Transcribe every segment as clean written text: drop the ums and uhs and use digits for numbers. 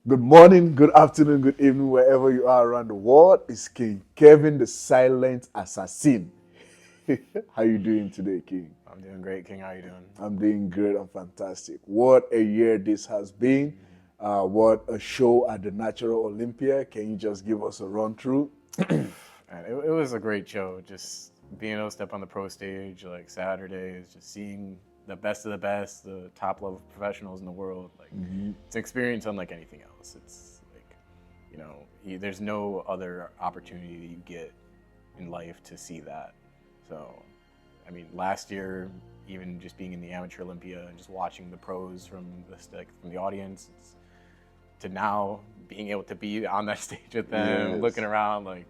Good morning, good afternoon, good evening, wherever you are around the world. It's King Kevin, the silent assassin. How you doing today, King? I'm doing great, King. How you doing? I'm doing great. I'm fantastic. What a year this has been. What a show at the Natural Olympia. Can you just give us a run through? And it was a great show. Just being able to step on the pro stage like Saturdays, just seeing the best of the best, the top level professionals in the world. Like it's an experience unlike anything else. It's like, there's no other opportunity that you get in life to see that. So, I mean, last year, even just being in the Amateur Olympia and just watching the pros from the audience, to now being able to be on that stage with them, Yes. looking around, like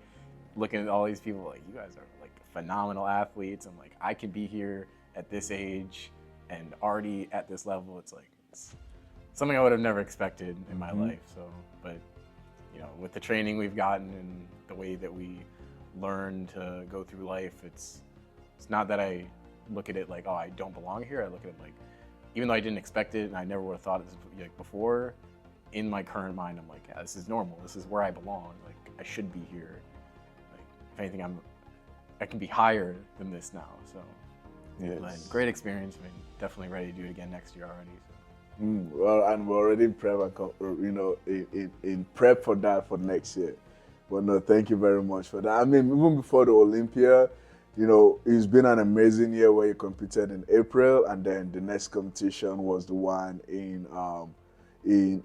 looking at all these people, like you guys are like phenomenal athletes, and like I can be here at this age and already at this level. It's something I would have never expected in my life. So, but with the training we've gotten and the way that we learn to go through life, it's not that I look at it like, oh, I don't belong here. I look at it like, even though I didn't expect it and I never would have thought of this like before, in my current mind, I'm like, yeah, this is normal. This is where I belong. Like, I should be here. Like, if anything, I can be higher than this now. So, Yes. but great experience. I mean, definitely ready to do it again next year already. So. Well, and we're already in prep, in prep for that for next year. But no, thank you very much for that. I mean, even before the Olympia, it's been an amazing year where you competed in April, and then the next competition was the one in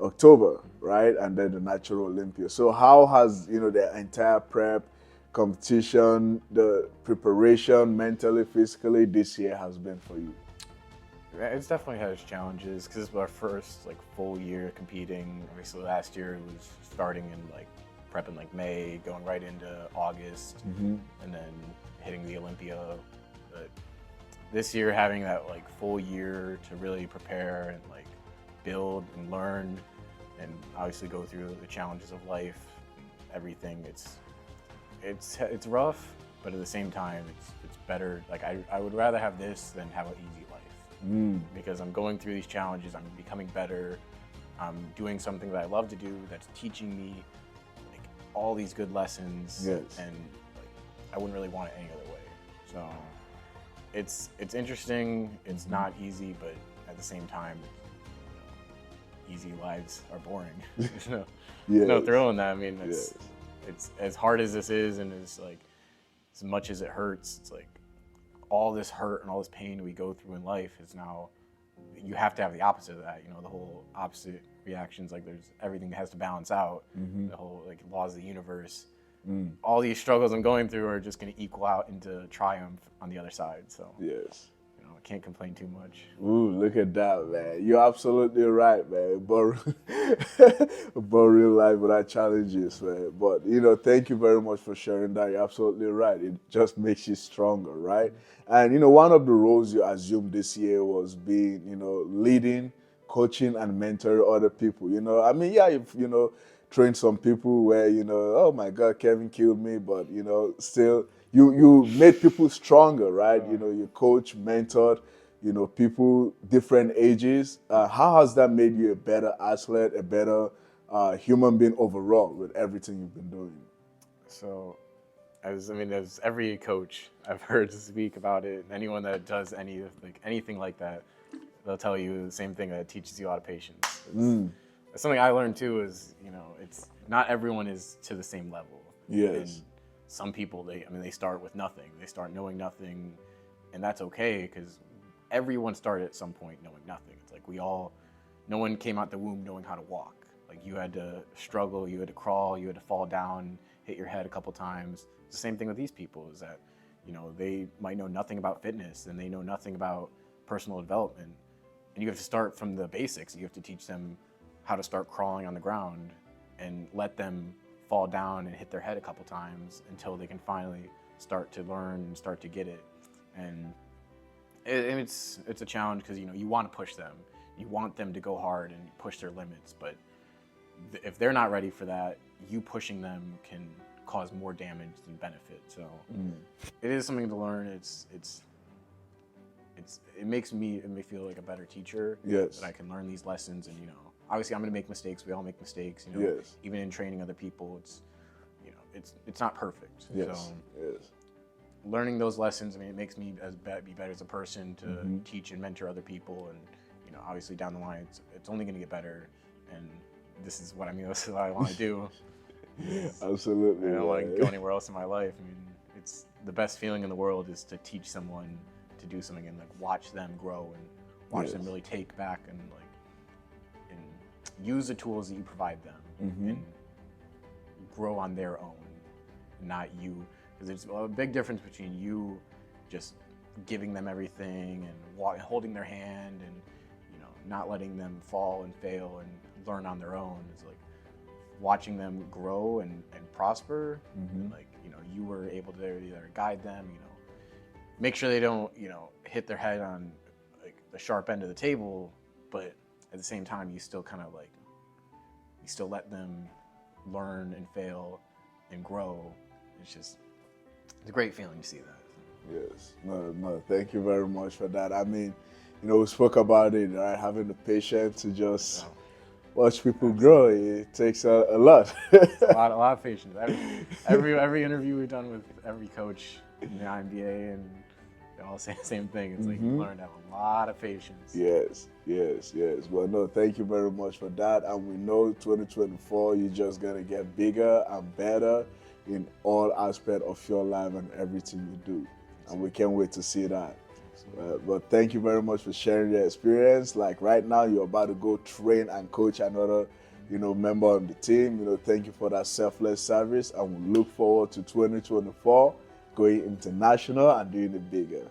October, right? And then the Natural Olympia. So how has the entire prep, competition, the preparation, mentally, physically, this year has been for you? It's definitely had its challenges because it's our first like full year competing. Obviously, last year it was starting in like prep in like May, going right into August, and then hitting the Olympia. But this year, having that like full year to really prepare and like build and learn, and obviously go through the challenges of life, and everything. It's rough, but at the same time, it's better. Like I would rather have this than have an easy life because I'm going through these challenges. I'm becoming better. I'm doing something that I love to do that's teaching me like all these good lessons, Yes. and like I wouldn't really want it any other way. So it's interesting. It's not easy, but at the same time, easy lives are boring. There's no Yes. thrill in that. I mean, Yes. it's as hard as this is, and as much as it hurts, it's like all this hurt and all this pain we go through in life is now you have to have the opposite of that. The whole opposite reactions. Like there's everything that has to balance out. The whole like laws of the universe. All these struggles I'm going through are just going to equal out into triumph on the other side. So Yes. I can't complain too much. Ooh, look at that, man. You're absolutely right, man. But, but real life without challenges, man. But, thank you very much for sharing that. You're absolutely right. It just makes you stronger, right? And, one of the roles you assumed this year was being, leading, coaching, and mentoring other people. I mean, yeah, you've, trained some people where, oh my God, Kevin killed me, but, still, you made people stronger, right? You coach, mentored, people different ages. How has that made you a better athlete, a better human being overall with everything you've been doing? So as every coach I've heard speak about it, anyone that does anything like that, they'll tell you the same thing, that it teaches you a lot of patience. It's something I learned too. Is it's not everyone is to the same level. Yes. And some people they start with nothing. They start knowing nothing, and that's okay because everyone started at some point knowing nothing. It's like no one came out the womb knowing how to walk. Like you had to struggle, you had to crawl, you had to fall down, hit your head a couple times. It's the same thing with these people, is that they might know nothing about fitness and they know nothing about personal development, and you have to start from the basics. You have to teach them how to start crawling on the ground and let them fall down and hit their head a couple times until they can finally start to learn and start to get it. And it's a challenge because you want to push them, you want them to go hard and push their limits, but if they're not ready for that, you pushing them can cause more damage than benefit. So it is something to learn. It makes me feel like a better teacher. Yes. That I can learn these lessons and obviously I'm going to make mistakes. We all make mistakes. You know, Yes. even in training other people, it's not perfect. Yes. So Yes. learning those lessons, I mean, it makes me be better as a person to teach and mentor other people, and you know, obviously down the line, it's only going to get better. And this is what this is what I want to do. Absolutely. I don't want to go anywhere else in my life. I mean, it's the best feeling in the world is to teach someone to do something and like watch them grow and watch them really take back and use the tools that you provide them and grow on their own, not you. Because there's a big difference between you just giving them everything and holding their hand and not letting them fall and fail and learn on their own. It's like watching them grow and prosper. And you were able to either guide them, make sure they don't hit their head on like the sharp end of the table, but at the same time you still kind of like you still let them learn and fail and grow. It's a great feeling to see that. Yes. No, thank you very much for that. I mean, we spoke about it, right? Having the patience to just watch people grow. It takes a lot. It's a lot of patience. Every interview we've done with every coach in the INBA, and they all say the same thing. It's like you learn to have a lot of patience. Yes. Well, no, thank you very much for that. And we know 2024, you're just gonna get bigger and better in all aspects of your life and everything you do. And we can't wait to see that. But thank you very much for sharing your experience. Like right now, you're about to go train and coach another, member on the team. Thank you for that selfless service, and we look forward to 2024 going international and doing it bigger.